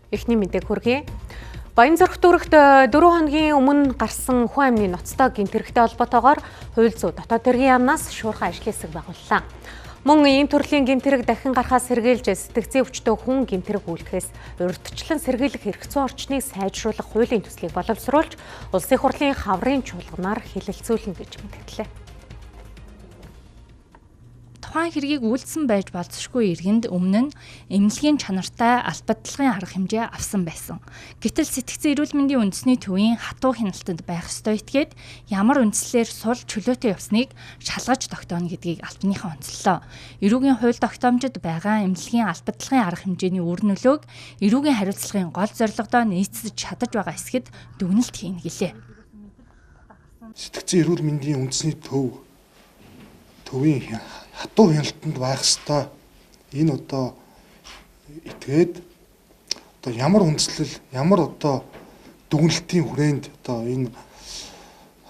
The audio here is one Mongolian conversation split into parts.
Эхний мэдээг хүргэе. Баянзүрх дүүрэгт 4 хоногийн өмнө гарсан хүн амны ноцтой гэмтэрхтэй холбоотойгоор хууль зүйн дотоод хэргийн яамнаас шуурхай ажлын хэсэг байгууллаа. Мөн ийм төрлийн гэмтэрэг дахин гарахаас сэргийлж сэтгцийн өвчтөе хүн гэмтэрэг үйлдэхээс урьдчилан сэргийлэх эрх зүйн орчныг сайжруулах хуулийн төслийг боловсруулж улсын хурлын хаврын чуулганаар хэлэлцүүлнэ гэж мэдгдлээ. Тухайн хэргийг үйлдсэн байж болзошгүй иргэнд өмнө нь эмнэлгийн чанартай албадлагын арга хэмжээ авсан байсан. Гэтэл сэтгцэн эрүүл мэндийн үндэсний төвийн хатуу хяналтанд байх ёстой этгээд ямар үндслээр сул чөлөөтэй явсныг шалгаж тогтооно гэдгийг албаныхан онцлолоо. Эрүүгийн хууль тогтоомжид байгаа эмнэлгийн албадлагын арга хэмжээний үр нөлөөг эрүүгийн хариуцлагын гол зорилгодоо нийцэж чадаж байгаа эсэхэд дүгнэлт хийнэ гэлээ. Сэтгцэн эрүүл мэндийн үндэсний төвийн хатуу хяналтанд байх ёстой. Энэ одоо этгээд одоо ямар үндслэл, ямар одоо дүгнэлтийн хүрээнд одоо энэ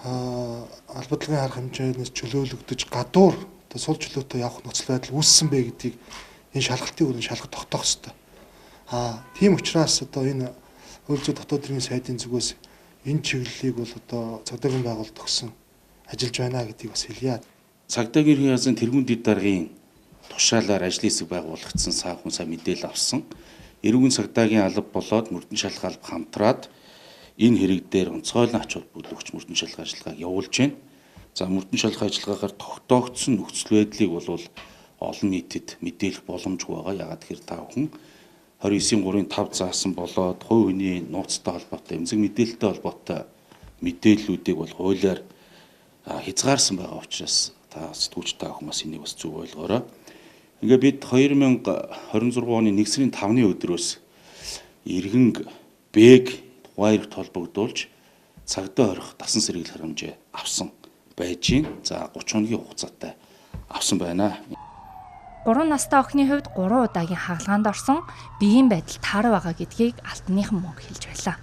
албадлагын арга хэмжээнээс чөлөөлөгдөж гадуур одоо сул чөлөөтэй явах нөхцөл байдал үүссэн бэ гэдгийг энэ шалгалтын хүрээнд шалгах тогтоох ёстой. Тийм учраас одоо энэ хууль зүйн дотоод хэргийн сайдын зүгээс энэ чиглэлийг бол одоо цагдаагийн байгуулалт өгсөн ажиллаж байна гэдгийг бас хэлье. Цагдаагийн хэргийн яамны тэргүүн дэд даргын тушаалаар ажлын хэсэг байгуулагдсан саахан сайн мэдээлэл авсан. Эрүүгийн цагдаагийн алба болоод мөрдөн шалгах алба хамтраад энэ хэрэг дээр онцгойлон ач холбогдолч мөрдөн шалгах ажиллагааг явуулж байна. За мөрдөн шалгах ажиллагаагаар тогтоогдсон нөхцөл байдлыг бол олон нийтэд мэдээлэх боломжгүй байгаа. Ягаад гэхээр та бүхэн 29/3-5 заасан болоод хувь хүний нууцтай холбоотой эмзэг мэдээлэлтэй холбоотой мэдээллүүдийг бол хуулиар хязгаарсан байгаа учраас та сэтгүүлч та хүмүүс энийг бас зөв ойлгоорой. Ингээ бид 2026 оны 1 сарын 5-ны өдрөөс иргэн бэг тухайн хэрэгт холбогдуулж цагдаа орох дасан сэргийлэх хэмжээ авсан байж гин. За 30 хоногийн хугацаатай авсан байна. 3 настай охины хувьд 3 удаагийн хагалгаанд орсон биеийн байдал таараа байгаа гэдгийг албаныхан мөн хэлж байлаа.